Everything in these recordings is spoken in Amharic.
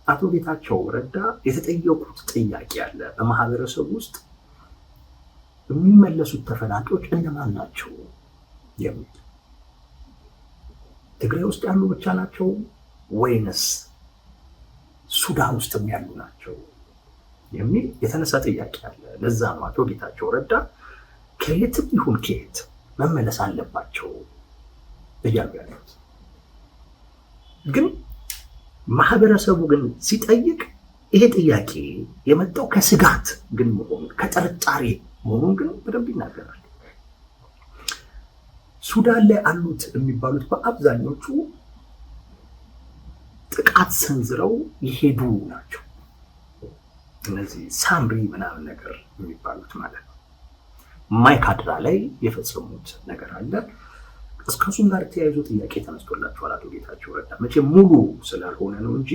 አቶ ጌታቸው ረዳ የተጠየቁት ጥያቄ አለ። በማህበረሰብ ውስጥ የሚመለሱት ተፈናቃዮች እነማን ናቸው የሚል ትግራይ ውስጥ ያሉ ብቻ ናቸው ወይንስ ሱዳን ውስጥም ያሉ ናቸው የሚል የተነሳ ጥያቄ አለ። ለዛ ነው አቶ ጌታቸው ረዳ ከየትም ይሁን ከየት መመለስ አለባቸው እያሉ ያሉት። ግን ማህበረሰቡ ግን ሲጠይቅ ይሄ ጥያቄ የመጣው ከስጋት ግን መሆኑን ከጥርጣሬ መሆኑን ግን በደንብ ይናገራል። ሱዳን ላይ አሉት የሚባሉት በአብዛኞቹ ጥቃት ሰንዝረው የሄዱ ናቸው። እነዚህ ሳምሪ ምናምን ነገር የሚባሉት ማለት ነው። ማይካድራ ላይ የፈጸሙት ነገር አለ። እስከሱም ጋር ተያይዞ ጥያቄ ተነስቶላቸዋል አቶ ጌታቸው ረዳ። መቼ ሙሉ ስላልሆነ ነው እንጂ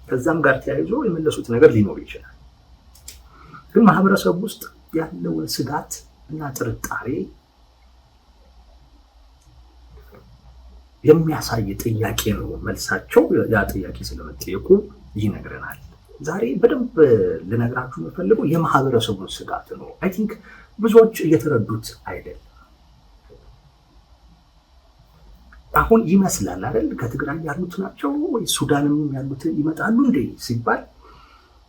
ከዛም ጋር ተያይዞ የመለሱት ነገር ሊኖር ይችላል። ግን ማህበረሰብ ውስጥ ያለውን ስጋት እና ጥርጣሬ የሚያሳይ ጥያቄ ነው መልሳቸው። ያ ጥያቄ ስለመጠየቁ ይነግረናል። ዛሬ በደንብ ልነግራችሁ የምፈልገው የማህበረሰቡን ስጋት ነው። አይ ቲንክ ብዙዎች እየተረዱት አይደለም። አሁን ይመስላል አይደል ከትግራይ ያሉት ናቸው ወይ ሱዳንም ያሉት ይመጣሉ እንዴ ሲባል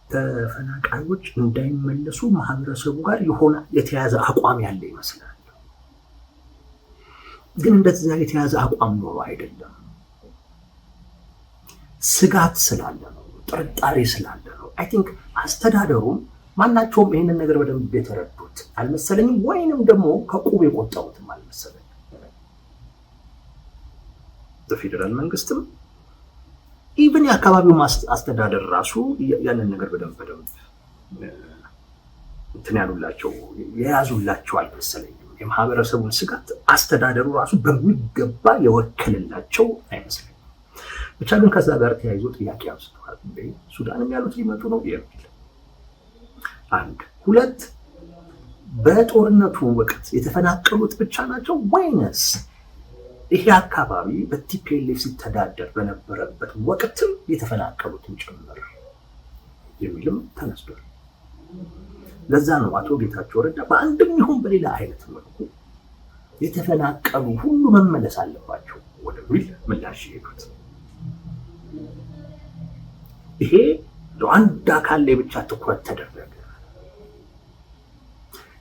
ተፈናቃዮች እንዳይመለሱ ማህበረሰቡ ጋር የሆነ የተያዘ አቋም ያለ ይመስላል። ግን እንደዛ የተያዘ አቋም ኖሮ አይደለም። ስጋት ስላለ ነው፣ ጥርጣሬ ስላለ ነው። አይ ቲንክ አስተዳደሩም ማናቸውም ይሄንን ነገር በደንብ የተረዱት አልመሰለኝም፣ ወይንም ደግሞ ከቁብ የቆጠሩትም አልመሰለኝም። በፌደራል መንግስትም ኢቭን የአካባቢው አስተዳደር ራሱ ያንን ነገር በደንብ እንትን ያሉላቸው የያዙላቸው አልመሰለኝም። የማህበረሰቡን ስጋት አስተዳደሩ ራሱ በሚገባ የወከለላቸው አይመስለኝም። ብቻ ግን ከዛ ጋር ተያይዞ ጥያቄ አንስተዋል። ሱዳንም ያሉት ሊመጡ ነው የሚል አንድ፣ ሁለት፣ በጦርነቱ ወቅት የተፈናቀሉት ብቻ ናቸው ወይንስ ይሄ አካባቢ በቲፒኤልኤፍ ሲተዳደር በነበረበት ወቅትም የተፈናቀሉትን ጭምር የሚልም ተነስቷል። ለዛ ነው አቶ ጌታቸው ረዳ በአንድም ይሁን በሌላ አይነት መልኩ የተፈናቀሉ ሁሉ መመለስ አለባቸው ወደሚል ምላሽ የሄዱት። ይሄ አንድ አካል ላይ ብቻ ትኩረት ተደረገ።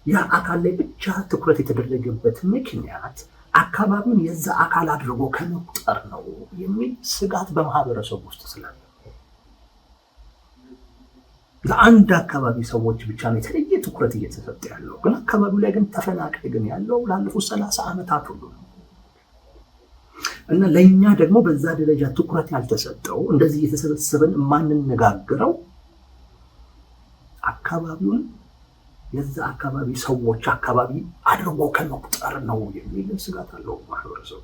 ያ አካል ላይ ብቻ ትኩረት የተደረገበት ምክንያት አካባቢውን የዛ አካል አድርጎ ከመቁጠር ነው የሚል ስጋት በማህበረሰቡ ውስጥ ስላለ ለአንድ አካባቢ ሰዎች ብቻ ነው የተለየ ትኩረት እየተሰጠ ያለው። ግን አካባቢው ላይ ግን ተፈናቃይ ግን ያለው ላለፉት 30 ዓመታት ሁሉ ነው እና ለእኛ ደግሞ በዛ ደረጃ ትኩረት ያልተሰጠው እንደዚህ እየተሰበሰበን የማንነጋገረው አካባቢውን የዛ አካባቢ ሰዎች አካባቢ አድርጎ ከመቁጠር ነው የሚል ስጋት አለው ማህበረሰቡ።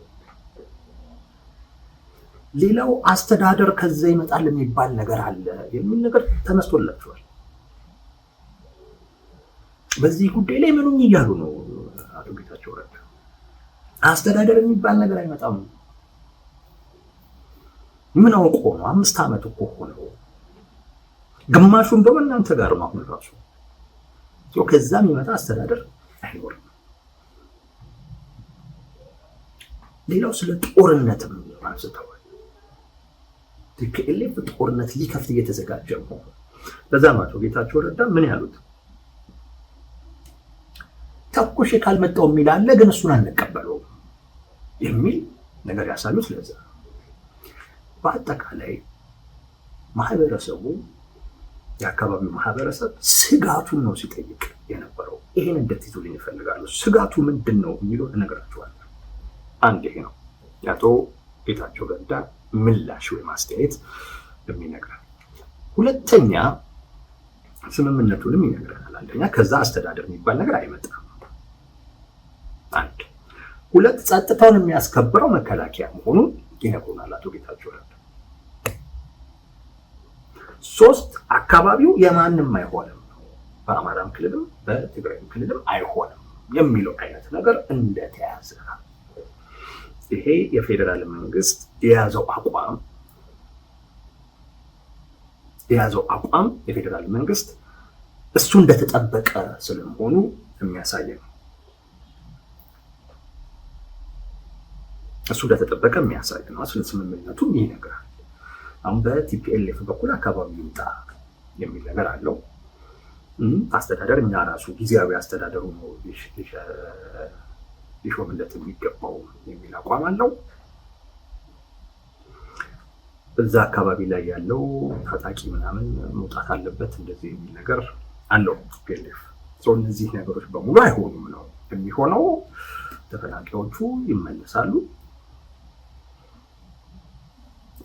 ሌላው አስተዳደር ከዛ ይመጣል የሚባል ነገር አለ የሚል ነገር ተነስቶላቸዋል። በዚህ ጉዳይ ላይ ምንም እያሉ ነው አቶ ጌታቸው ረዳ። አስተዳደር የሚባል ነገር አይመጣም። ምን አውቆ ነው? 5 ዓመት እኮ ሆነው፣ ግማሹ እንደውም እናንተ ጋር ነው አሁን ራሱ ከዛ የሚመጣ አስተዳደር አይኖርም። ሌላው ስለ ጦርነትም አንስተዋል። ቲፒኤልኤፍ ጦርነት ሊከፍት እየተዘጋጀ ነው። ለዛ አቶ ጌታቸው ረዳ ምን ያሉት ተኩሽ ካልመጣው የሚል አለ፣ ግን እሱን አንቀበለውም የሚል ነገር ያሳዩት። ለዛ በአጠቃላይ ማህበረሰቡ የአካባቢው ማህበረሰብ ስጋቱን ነው ሲጠይቅ የነበረው። ይሄን እንድትይዙልኝ ይፈልጋሉ። ስጋቱ ምንድን ነው የሚለው እነግራችኋለሁ። አንድ ይሄ ነው የአቶ ጌታቸው ረዳ ምላሽ ወይም አስተያየት የሚነግረን። ሁለተኛ ስምምነቱንም ይነግረናል። አንደኛ ከዛ አስተዳደር የሚባል ነገር አይመጣም። አንድ፣ ሁለት፣ ጸጥታውን የሚያስከብረው መከላከያ መሆኑን ይነግሩናል አቶ ጌታቸው ረዳ። ሶስት፣ አካባቢው የማንም አይሆንም፣ በአማራም ክልልም በትግራይም ክልልም አይሆንም የሚለው አይነት ነገር እንደተያዘ፣ ይሄ የፌደራል መንግስት የያዘው አቋም የያዘው አቋም የፌዴራል መንግስት እሱ እንደተጠበቀ ስለመሆኑ የሚያሳይ ነው። እሱ እንደተጠበቀ የሚያሳይ ነው። ስለ ስምምነቱ ይነግራል። አሁን በቲፒኤልኤፍ በኩል አካባቢ ይውጣ የሚል ነገር አለው። አስተዳደር እኛ ራሱ ጊዜያዊ አስተዳደሩ ነው ሊሾምለት የሚገባው የሚል አቋም አለው። በዛ አካባቢ ላይ ያለው ታጣቂ ምናምን መውጣት አለበት እንደዚህ የሚል ነገር አለው ቲፒኤልኤፍ። እነዚህ ነገሮች በሙሉ አይሆኑም ነው የሚሆነው። ተፈናቃዮቹ ይመለሳሉ።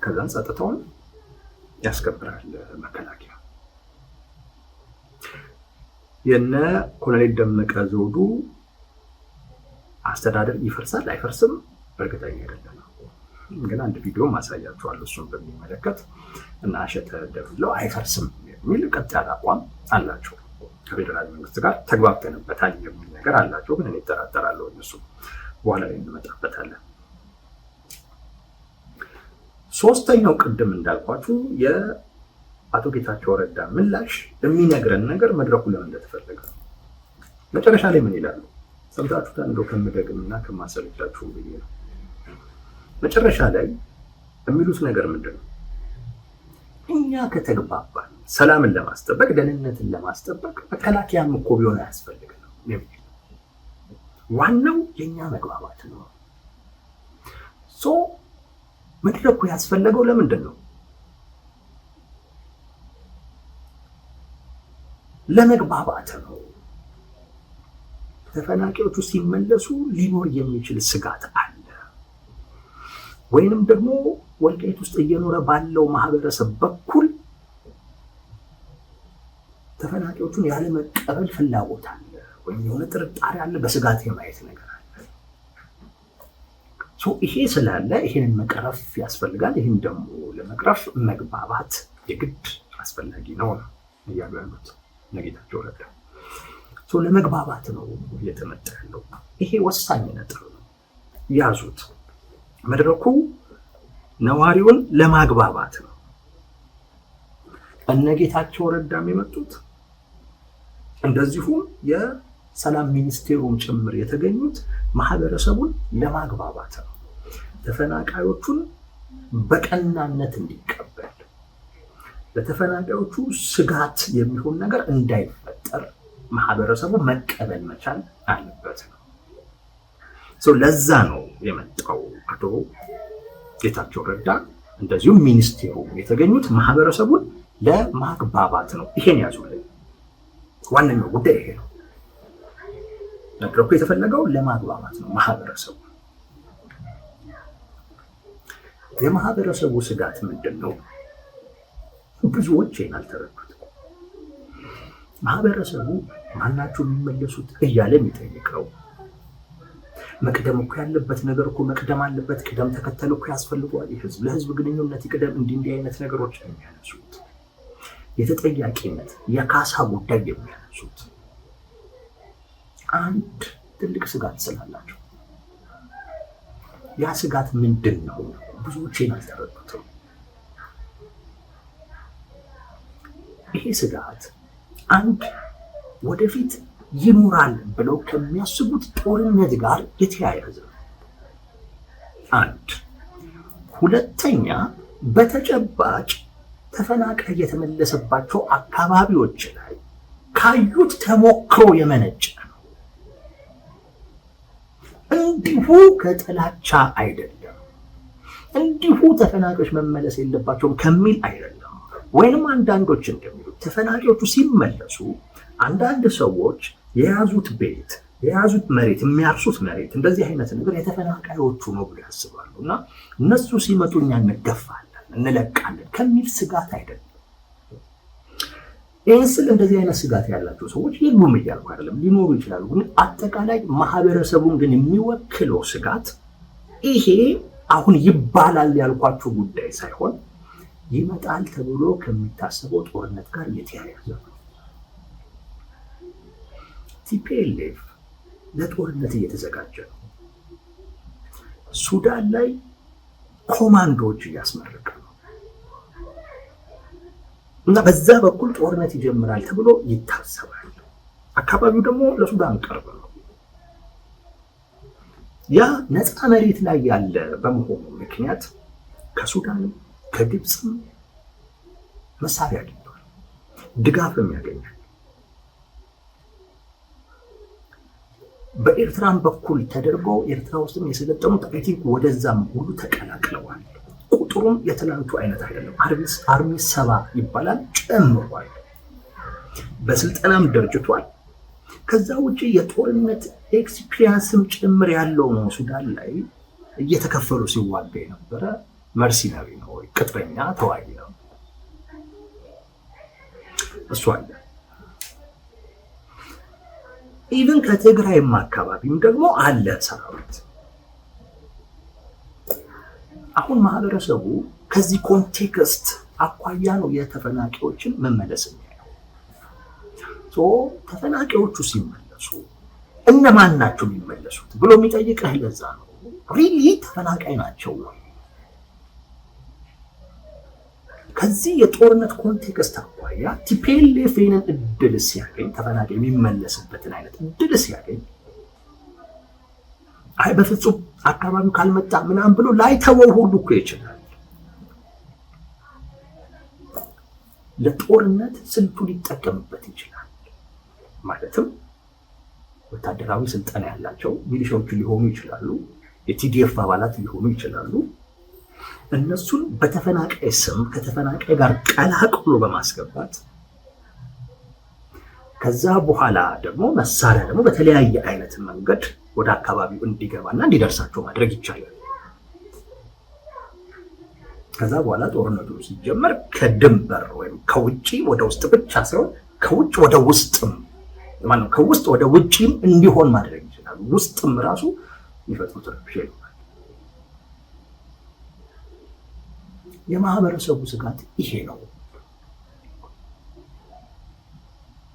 ከዛን ጸጥታውን ያስከብራል መከላከያ። የነ ኮሎኔል ደመቀ ዘውዱ አስተዳደር ይፈርሳል አይፈርስም እርግጠኛ አይደለም። ግን አንድ ቪዲዮ ማሳያችኋለሁ እሱን በሚመለከት እና አሸተ ደብለው አይፈርስም የሚል ቀጥ ያለ አቋም አላቸው። ከፌዴራል መንግስት ጋር ተግባብተንበታል የሚል ነገር አላቸው። ግን እኔ እጠራጠራለሁ እነሱ በኋላ ላይ እንመጣበታለን። ሶስተኛው ቅድም እንዳልኳችሁ የአቶ ጌታቸው ረዳ ምላሽ የሚነግረን ነገር መድረኩ ለምን እንደተፈለገ ነው። መጨረሻ ላይ ምን ይላሉ ሰምታችሁታል። እንደው ከምደግምና ከማሰለቻችሁ ብዬ ነው። መጨረሻ ላይ የሚሉት ነገር ምንድን ነው? እኛ ከተግባባን ሰላምን ለማስጠበቅ ደህንነትን ለማስጠበቅ መከላከያም እኮ ቢሆን አያስፈልግም የሚል ዋናው የኛ መግባባት ነው። መድረኩ ያስፈለገው ለምንድን ነው? ለመግባባት ነው። ተፈናቃዮቹ ሲመለሱ ሊኖር የሚችል ስጋት አለ፣ ወይንም ደግሞ ወልቃይት ውስጥ እየኖረ ባለው ማህበረሰብ በኩል ተፈናቃዮቹን ያለ መቀበል ፍላጎት አለ፣ ወይም የሆነ ጥርጣሬ አለ፣ በስጋት የማየት ነገር አለ። ይሄ ስላለ ይሄንን መቅረፍ ያስፈልጋል። ይህም ደግሞ ለመቅረፍ መግባባት የግድ አስፈላጊ ነው እያሉ ያሉት ጌታቸው ረዳ። ለመግባባት ነው እየተመጣ ያለው። ይሄ ወሳኝ ነጥብ ነው፣ ያዙት። መድረኩ ነዋሪውን ለማግባባት ነው። እነ ጌታቸው ረዳም የመጡት እንደዚሁም የሰላም ሚኒስቴሩም ጭምር የተገኙት ማህበረሰቡን ለማግባባት ነው። ተፈናቃዮቹን በቀናነት እንዲቀበል፣ ለተፈናቃዮቹ ስጋት የሚሆን ነገር እንዳይፈጠር ማህበረሰቡ መቀበል መቻል አለበት ነው። ለዛ ነው የመጣው አቶ ጌታቸው ረዳ እንደዚሁም ሚኒስቴሩ የተገኙት ማህበረሰቡን ለማግባባት ነው። ይሄን ያዙልኝ። ዋነኛው ጉዳይ ይሄ ነው። መድረኩ የተፈለገው ለማግባባት ነው ማህበረሰቡ። የማህበረሰቡ ስጋት ምንድን ነው? ብዙዎች ይሄን አልተረዱት። ማህበረሰቡ ማናቸው የሚመለሱት እያለ የሚጠይቀው መቅደም እኮ ያለበት ነገር እኮ መቅደም አለበት። ቅደም ተከተል እኮ ያስፈልገዋል። የህዝብ ለህዝብ ግንኙነት ይቅደም። እንዲህ አይነት ነገሮች የሚያነሱት የተጠያቂነት የካሳ ጉዳይ የሚያነሱት አንድ ትልቅ ስጋት ስላላቸው፣ ያ ስጋት ምንድን ነው? ብዙዎችን አልተረዱትም። ይሄ ስጋት አንድ ወደፊት ይኖራል ብለው ከሚያስቡት ጦርነት ጋር የተያያዘ ነው። አንድ ሁለተኛ፣ በተጨባጭ ተፈናቃይ የተመለሰባቸው አካባቢዎች ላይ ካዩት ተሞክሮ የመነጨ ነው። እንዲሁ ከጥላቻ አይደለም፣ እንዲሁ ተፈናቃዮች መመለስ የለባቸውም ከሚል አይደለም። ወይንም አንዳንዶች እንደሚሉት ተፈናቃዮቹ ሲመለሱ አንዳንድ ሰዎች የያዙት ቤት፣ የያዙት መሬት፣ የሚያርሱት መሬት እንደዚህ አይነት ነገር የተፈናቃዮቹ ነው ብለው ያስባሉ እና እነሱ ሲመጡ እኛ እንገፋለን፣ እንለቃለን ከሚል ስጋት አይደለም። ይህን ስል እንደዚህ አይነት ስጋት ያላቸው ሰዎች የሉም እያልኩ አይደለም፣ ሊኖሩ ይችላሉ። ግን አጠቃላይ ማህበረሰቡን ግን የሚወክለው ስጋት ይሄ አሁን ይባላል ያልኳቸው ጉዳይ ሳይሆን ይመጣል ተብሎ ከሚታሰበው ጦርነት ጋር የተያያዘ ነው። ቲፒኤልኤፍ ለጦርነት እየተዘጋጀ ነው። ሱዳን ላይ ኮማንዶዎች እያስመረቀ ነው። እና በዛ በኩል ጦርነት ይጀምራል ተብሎ ይታሰባል። አካባቢው ደግሞ ለሱዳን ቅርብ ነው። ያ ነፃ መሬት ላይ ያለ በመሆኑ ምክንያት ከሱዳንም ከግብፅም መሳሪያ አግኝቷል፣ ድጋፍም ያገኛል። በኤርትራም በኩል ተደርገው ኤርትራ ውስጥም የሰለጠኑት አይ ቲንክ ወደዛም ሁሉ ተቀላቅለዋል። ቁጥሩም የትላንቱ አይነት አይደለም። አርሚ 70 ይባላል፣ ጨምሯል። በስልጠናም ደርጅቷል። ከዛ ውጪ የጦርነት ኤክስፒሪየንስም ጭምር ያለው ነው። ሱዳን ላይ እየተከፈሉ ሲዋጋ የነበረ መርሲነሪ ነው፣ ቅጥረኛ ተዋጊ ነው። እሱ አለ። ኢቭን ከትግራይም አካባቢም ደግሞ አለ ሰራዊት። አሁን ማህበረሰቡ ከዚህ ኮንቴክስት አኳያ ነው የተፈናቃዮችን መመለስ የሚያየው። ተፈናቃዮቹ ሲመለሱ እነማን ናቸው የሚመለሱት ብሎ የሚጠይቅህ ለዛ ነው። ሪሊ ተፈናቃይ ናቸው ወይ? ከዚህ የጦርነት ኮንቴክስት አኳያ ቲፒኤልኤፍን እድል ሲያገኝ ተፈናቃይ የሚመለስበትን አይነት እድል ሲያገኝ አይ በፍጹም አካባቢው ካልመጣ ምናምን ብሎ ላይተወው ሁሉ እኮ ይችላል። ለጦርነት ስልቱ ሊጠቀምበት ይችላል። ማለትም ወታደራዊ ስልጠና ያላቸው ሚሊሻዎች ሊሆኑ ይችላሉ፣ የቲዲኤፍ አባላት ሊሆኑ ይችላሉ። እነሱን በተፈናቃይ ስም ከተፈናቃይ ጋር ቀላቅሎ በማስገባት ከዛ በኋላ ደግሞ መሳሪያ ደግሞ በተለያየ አይነት መንገድ ወደ አካባቢው እንዲገባና እንዲደርሳቸው ማድረግ ይቻላል። ከዛ በኋላ ጦርነቱ ሲጀመር ከድንበር ወይም ከውጪ ወደ ውስጥ ብቻ ሳይሆን ከውጭ ወደ ውስጥም ማለት ነው፣ ከውስጥ ወደ ውጪም እንዲሆን ማድረግ ይችላል። ውስጥም ራሱ ይፈጥሩት ነው። የማህበረሰቡ ስጋት ይሄ ነው።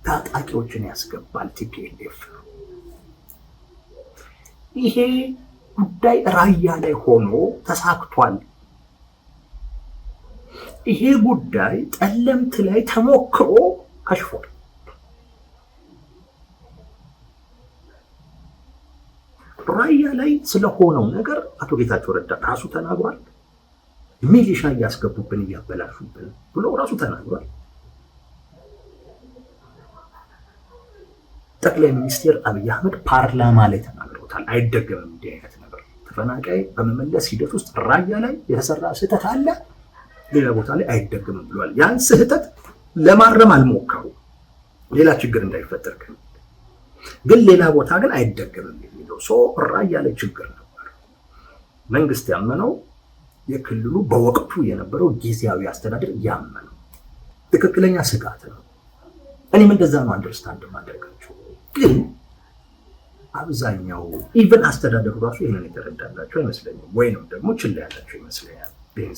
ታጣቂዎችን ያስገባል ቲፒኤልኤፍ። ይሄ ጉዳይ ራያ ላይ ሆኖ ተሳክቷል። ይሄ ጉዳይ ጠለምት ላይ ተሞክሮ ከሽፏል። ራያ ላይ ስለሆነው ነገር አቶ ጌታቸው ረዳ ራሱ ተናግሯል። ሚሊሻ እያስገቡብን እያበላሹብን ብሎ ራሱ ተናግሯል። ጠቅላይ ሚኒስትር አብይ አህመድ ፓርላማ ላይ ተናግረውታል። አይደገምም እንዲህ አይነት ነገር። ተፈናቃይ በመመለስ ሂደት ውስጥ ራያ ላይ የተሰራ ስህተት አለ፣ ሌላ ቦታ ላይ አይደገምም ብሏል። ያን ስህተት ለማረም አልሞከሩ ሌላ ችግር እንዳይፈጠር ግን ሌላ ቦታ ግን አይደገምም የሚለው ራያ ላይ ችግር ነበር። መንግስት ያመነው የክልሉ በወቅቱ የነበረው ጊዜያዊ አስተዳደር ያመነው ትክክለኛ ስጋት ነው። እኔም እንደዛ ነው አንደርስታንድ ማድረጋቸው። ግን አብዛኛው ኢቭን አስተዳደሩ ራሱ ይሄንን የተረዳላቸው አይመስለኝም፣ ወይንም ደግሞ ችላ ያላቸው ይመስለኛል። ይሄን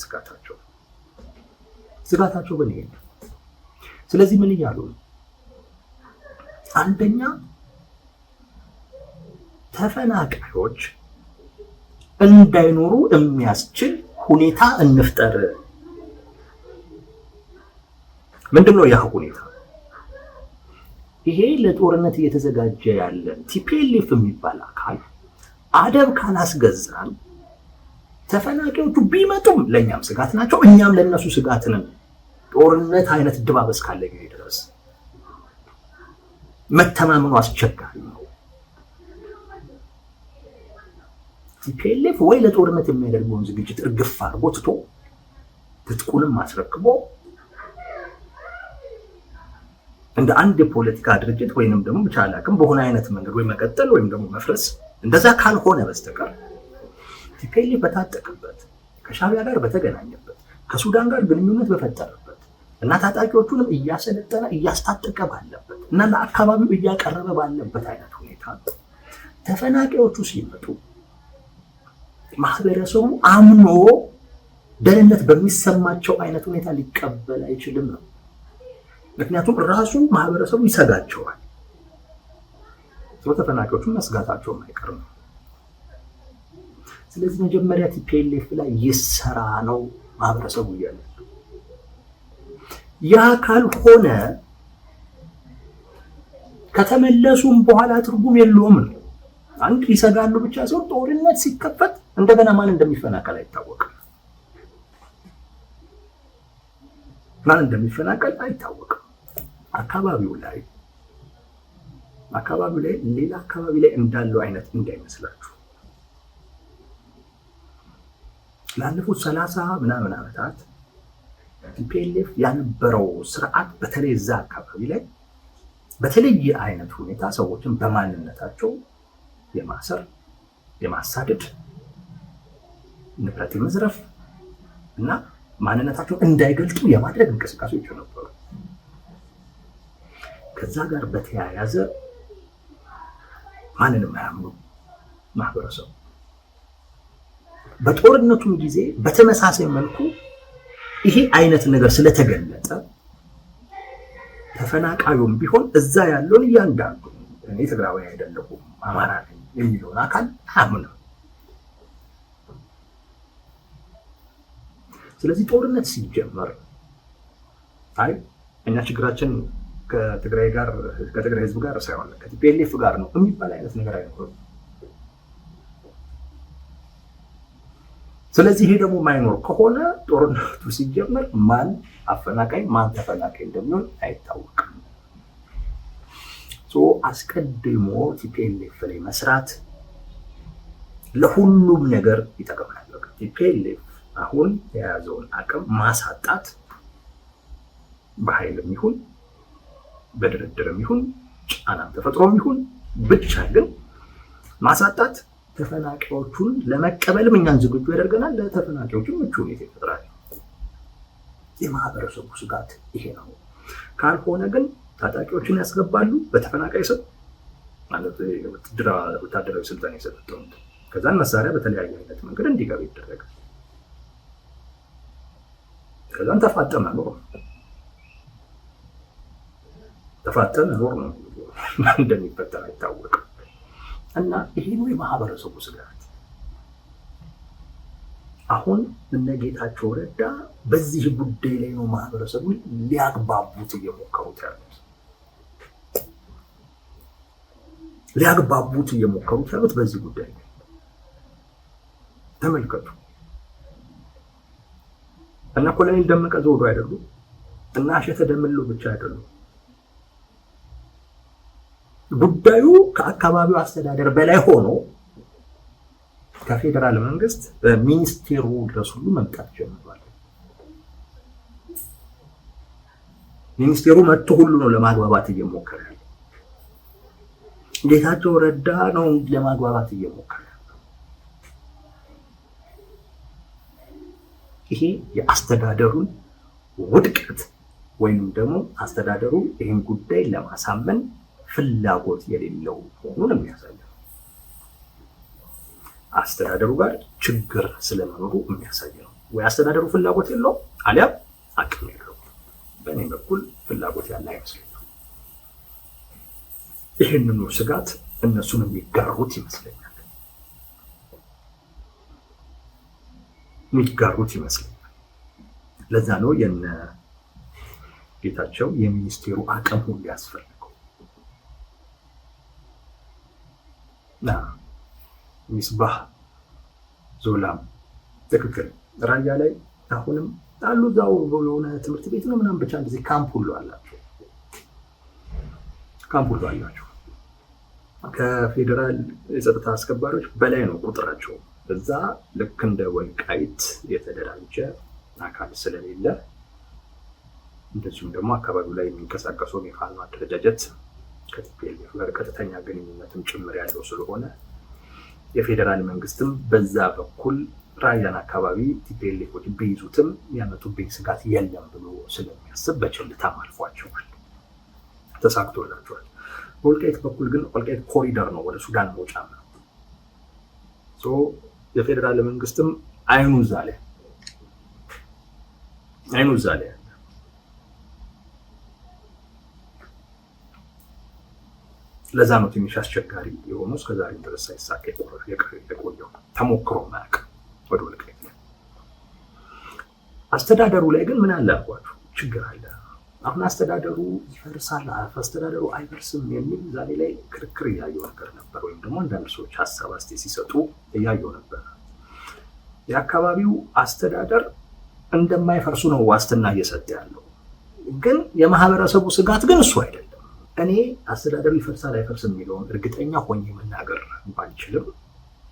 ስጋታቸው ግን ይሄ ነው። ስለዚህ ምን እያሉ ነው? አንደኛ ተፈናቃዮች እንዳይኖሩ የሚያስችል ሁኔታ እንፍጠር። ምንድነው ያ ሁኔታ? ይሄ ለጦርነት እየተዘጋጀ ያለ ቲፒኤልኤፍ የሚባል አካል አደብ ካላስገዛን ተፈናቃዮቹ ቢመጡም ለኛም ስጋት ናቸው፣ እኛም ለነሱ ስጋት ነን። ጦርነት አይነት ድባብ እስካለ ጊዜ ድረስ መተማመኑ አስቸጋሪ ነው። ቲፒኤልኤፍ ወይ ለጦርነት የሚያደርገውን ዝግጅት እርግፍ አድርጎ ትቶ ትጥቁንም አስረክቦ እንደ አንድ የፖለቲካ ድርጅት ወይንም ደግሞ ብቻ አላቅም በሆነ አይነት መንገድ ወይ መቀጠል ወይም ደግሞ መፍረስ፣ እንደዛ ካልሆነ በስተቀር ቲፒኤልኤፍ በታጠቀበት ከሻዕቢያ ጋር በተገናኘበት ከሱዳን ጋር ግንኙነት በፈጠረበት እና ታጣቂዎቹንም እያሰለጠነ እያስታጠቀ ባለበት እና ለአካባቢው እያቀረበ ባለበት አይነት ሁኔታ ተፈናቃዮቹ ሲመጡ ማህበረሰቡ አምኖ ደህንነት በሚሰማቸው አይነት ሁኔታ ሊቀበል አይችልም ነው። ምክንያቱም ራሱ ማህበረሰቡ ይሰጋቸዋል። ተፈናቃዮቹን መስጋታቸው አይቀር ነው። ስለዚህ መጀመሪያ ቲፒኤልኤፍ ላይ ይሰራ ነው ማህበረሰቡ እያለ ያ ካልሆነ ከተመለሱም በኋላ ትርጉም የለውም ነው። አንድ ይሰጋሉ ብቻ ሲሆን ጦርነት ሲከፈት እንደገና ማን እንደሚፈናቀል አይታወቅም። ማን እንደሚፈናቀል አይታወቅም። አካባቢው ላይ ሌላ አካባቢ ላይ እንዳለው አይነት እንዳይመስላችሁ። ላለፉት 30 ምናምን ዓመታት ቲፒኤልኤፍ ያነበረው ስርዓት በተለይ እዛ አካባቢ ላይ በተለየ አይነት ሁኔታ ሰዎችን በማንነታቸው የማሰር፣ የማሳደድ፣ ንብረት የመዝረፍ እና ማንነታቸው እንዳይገልጡ የማድረግ እንቅስቃሴዎች ነበሩ። ከዛ ጋር በተያያዘ ማንንም አያምኑ ማህበረሰቡ። በጦርነቱም ጊዜ በተመሳሳይ መልኩ ይሄ አይነት ነገር ስለተገለጠ ተፈናቃዩም ቢሆን እዛ ያለውን እያንዳንዱ እኔ ትግራዊ አይደለሁም አማራ ነኝ የሚለውን አካል አያምንም። ስለዚህ ጦርነት ሲጀመር አይ እኛ ችግራችን ከትግራይ ህዝብ ጋር ሳይሆን ከቲፒኤልኤፍ ጋር ነው የሚባል አይነት ነገር አይኖርም። ስለዚህ ይሄ ደግሞ ማይኖር ከሆነ ጦርነቱ ሲጀመር ማን አፈናቃይ ማን ተፈናቃይ እንደሚሆን አይታወቅም። አስቀድሞ ቲፒኤልኤፍ ላይ መስራት ለሁሉም ነገር ይጠቅማል። ቲፒኤልኤፍ አሁን የያዘውን አቅም ማሳጣት በኃይልም ይሁን በድርድርም ይሁን ጫናም ተፈጥሮም ይሁን ብቻ ግን ማሳጣት ተፈናቃዮቹን ለመቀበልም እኛን ዝግጁ ያደርገናል። ለተፈናቃዮቹም ምቹ ሁኔታ ይፈጥራል። የማህበረሰቡ ስጋት ይሄ ነው። ካልሆነ ግን ታጣቂዎችን ያስገባሉ በተፈናቃይ ስም ማለት ወታደራዊ ስልጠና የሰጠው ከዛን መሳሪያ በተለያየ አይነት መንገድ እንዲገባ ይደረጋል። ከዛን ተፋጠመ ኖር ነው እንደሚፈጠር አይታወቅም። እና ይሄ ነው የማህበረሰቡ ስጋት። አሁን እነ ጌታቸው ረዳ በዚህ ጉዳይ ላይ ነው ማህበረሰቡን ሊያግባቡት እየሞከሩት ያሉት። በዚህ ጉዳይ ነው። ተመልከቱ። እና ኮሎኔል ደመቀ ዘውዱ አይደሉም እና እሸተ ደምለው ብቻ አይደሉም። ጉዳዩ ከአካባቢው አስተዳደር በላይ ሆኖ ከፌደራል መንግስት በሚኒስቴሩ ድረስ ሁሉ መምጣት ጀምሯል። ሚኒስቴሩ መጥቶ ሁሉ ነው ለማግባባት እየሞከረ ያለው። ጌታቸው ረዳ ነው ለማግባባት እየሞከረ ያለው። ይሄ የአስተዳደሩን ውድቀት ወይም ደግሞ አስተዳደሩ ይህን ጉዳይ ለማሳመን ፍላጎት የሌለው መሆኑን የሚያሳየው አስተዳደሩ ጋር ችግር ስለመኖሩ የሚያሳይ ነው። ወይ አስተዳደሩ ፍላጎት የለው አሊያም አቅም የለው። በእኔ በኩል ፍላጎት ያለ አይመስለኝም። ይህንኑ ስጋት እነሱን የሚጋሩት ይመስለኛል። ለዛ ነው የነ ጌታቸው የሚኒስቴሩ አቅም ሁሉ ያስፈልጋል። ሚስባህ ዞላም ትክክል ራያ ላይ አሁንም አሉ። ዛው የሆነ ትምህርት ቤት ነው ምናምን ብቻ እንደዚህ ካምፕ ሁሉ አላቸው። ከፌደራል የጸጥታ አስከባሪዎች በላይ ነው ቁጥራቸው። እዛ ልክ እንደ ወልቃይት የተደራጀ አካል ስለሌለ እንደዚሁም ደግሞ አካባቢው ላይ የሚንቀሳቀሰው የፋኖ አደረጃጀት ከቲፒኤልኤፍ ጋር ቀጥተኛ ግንኙነትም ጭምር ያለው ስለሆነ የፌደራል መንግስትም በዛ በኩል ራያን አካባቢ ቲፒኤልኤፎች ቢይዙትም ያመጡብኝ ስጋት የለም ብሎ ስለሚያስብ በቸልታም አልፏቸዋል፣ ተሳክቶላቸዋል። በወልቃይት በኩል ግን ወልቃይት ኮሪደር ነው፣ ወደ ሱዳን መውጫ ነው። የፌደራል መንግስትም አይኑ እዛ ላይ ለዛ ነው ትንሽ አስቸጋሪ የሆኑ እስከዛሬ ድረስ ሳይሳካ የቆየው ተሞክሮ ማያውቅ ወደ ወልቃይት። አስተዳደሩ ላይ ግን ምን አለ አልኳችሁ ችግር አለ። አሁን አስተዳደሩ ይፈርሳል፣ አስተዳደሩ አይፈርስም የሚል ዛሬ ላይ ክርክር እያየሁ ነገር ነበር፣ ወይም ደግሞ አንዳንድ ሰዎች ሀሳብ አስተያየት ሲሰጡ እያየሁ ነበር። የአካባቢው አስተዳደር እንደማይፈርሱ ነው ዋስትና እየሰጠ ያለው፣ ግን የማህበረሰቡ ስጋት ግን እሱ አይደለም። እኔ አስተዳደሩ ይፈርሳል አይፈርስም የሚለውን እርግጠኛ ሆኜ መናገር ባልችልም፣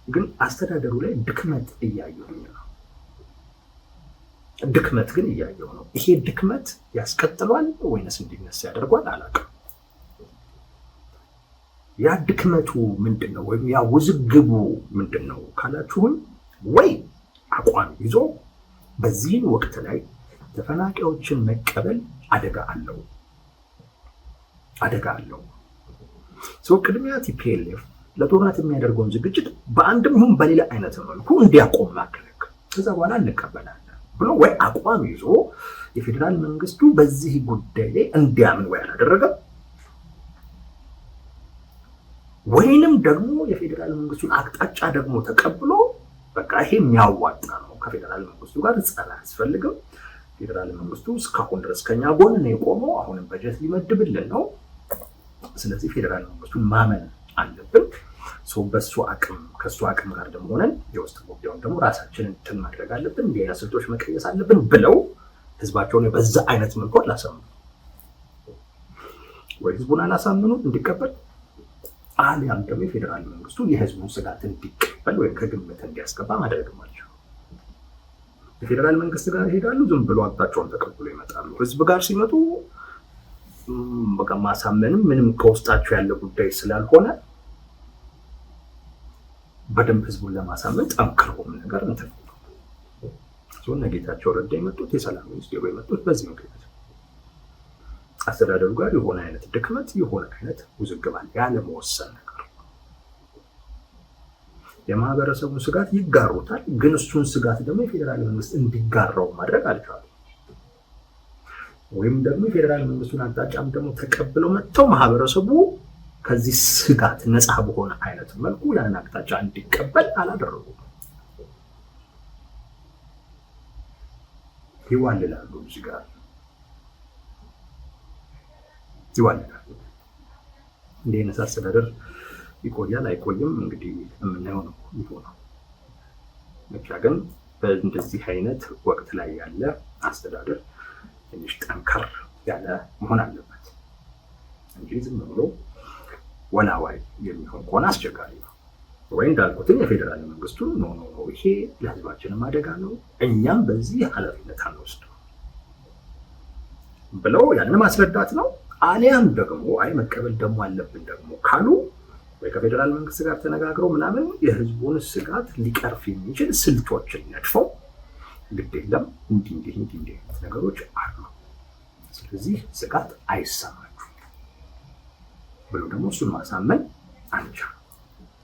ግን አስተዳደሩ ላይ ድክመት እያየሁ ነው። ድክመት ግን እያየሁ ነው። ይሄ ድክመት ያስቀጥሏል ወይንስ እንዲነሳ ያደርጓል አላውቅም። ያ ድክመቱ ምንድን ነው ወይም ያ ውዝግቡ ምንድን ነው ካላችሁኝ፣ ወይ አቋም ይዞ በዚህን ወቅት ላይ ተፈናቃዮችን መቀበል አደጋ አለው። ቅድሚያ ቲፒኤልኤፍ ለጦርነት የሚያደርገውን ዝግጅት በአንድም ይሁን በሌላ አይነት መልኩ እንዲያቆም ማድረግ፣ ከዛ በኋላ እንቀበላለን ብሎ ወይ አቋም ይዞ የፌዴራል መንግስቱ በዚህ ጉዳይ ላይ እንዲያምን ወይ አላደረገም፣ ወይንም ደግሞ የፌዴራል መንግስቱን አቅጣጫ ደግሞ ተቀብሎ በቃ ይሄ የሚያዋጣ ነው፣ ከፌዴራል መንግስቱ ጋር ጸብ አያስፈልግም፣ ፌዴራል መንግስቱ እስካሁን ድረስ ከኛ ጎን ነው የቆመው፣ አሁንም በጀት ሊመድብልን ነው፣ ስለዚህ ፌዴራል መንግስቱን ማመን አለብን፣ በሱ አቅም ከሱ አቅም ጋር ደግሞ ሆነን የውስጥ ጉዳዩን ደግሞ ራሳችንን እንትን ማድረግ አለብን፣ እንዲህ አይነት ስልቶች መቀየስ አለብን ብለው ህዝባቸውን በዛ አይነት መልኩ አላሳምኑ፣ ወይ ህዝቡን አላሳምኑ እንዲቀበል፣ አሊያም ደግሞ የፌዴራል መንግስቱ የህዝቡን ስጋት እንዲቀበል ወይም ከግምት እንዲያስገባ ማድረግ ማለት ነው። የፌዴራል መንግስት ጋር ይሄዳሉ፣ ዝም ብሎ አቅጣጫውን ተቀብሎ ይመጣሉ። ህዝብ ጋር ሲመጡ በቃ ማሳመንም ምንም ከውስጣቸው ያለ ጉዳይ ስላልሆነ በደንብ ህዝቡን ለማሳመን ጠንክረውም ነገር እንትን እነ ጌታቸው ረዳ የመጡት የሰላም ሚኒስቴሩ የመጡት በዚህ ምክንያት አስተዳደሩ ጋር የሆነ አይነት ድክመት የሆነ አይነት ውዝግብ አለ፣ ያለ መወሰን ነገር። የማህበረሰቡን ስጋት ይጋሩታል፣ ግን እሱን ስጋት ደግሞ የፌዴራል መንግስት እንዲጋራው ማድረግ አልቻሉም። ወይም ደግሞ የፌዴራል መንግስቱን አቅጣጫም ደግሞ ተቀብለው መጥተው ማህበረሰቡ ከዚህ ስጋት ነፃ በሆነ አይነት መልኩ ያንን አቅጣጫ እንዲቀበል አላደረጉም። ይዋልላሉ እዚህ ጋር ይዋልላሉ። እንዲህ አይነት አስተዳደር ይቆያል አይቆይም እንግዲህ የምናየው ነው የሚሆነው። ብቻ ግን በእንደዚህ አይነት ወቅት ላይ ያለ አስተዳደር ትንሽ ጠንከር ያለ መሆን አለበት እንጂ ዝም ብሎ ወላዋይ የሚሆን ከሆነ አስቸጋሪ ነው። ወይ እንዳልኩትኝ የፌዴራል መንግስቱ ኖ ይሄ ለህዝባችንም አደጋ ነው፣ እኛም በዚህ ኃላፊነት አንወስድም ብለው ያንን ማስረዳት ነው። አሊያም ደግሞ አይ መቀበል ደግሞ አለብን ደግሞ ካሉ ወይ ከፌዴራል መንግስት ጋር ተነጋግረው ምናምን የህዝቡን ስጋት ሊቀርፍ የሚችል ስልቶችን ነድፈው ግድ የለም እንዲህ አይነት ነገሮች አሉ፣ ስለዚህ ስጋት አይሰማችሁም ብሎ ደግሞ እሱን ማሳመን አንችልም።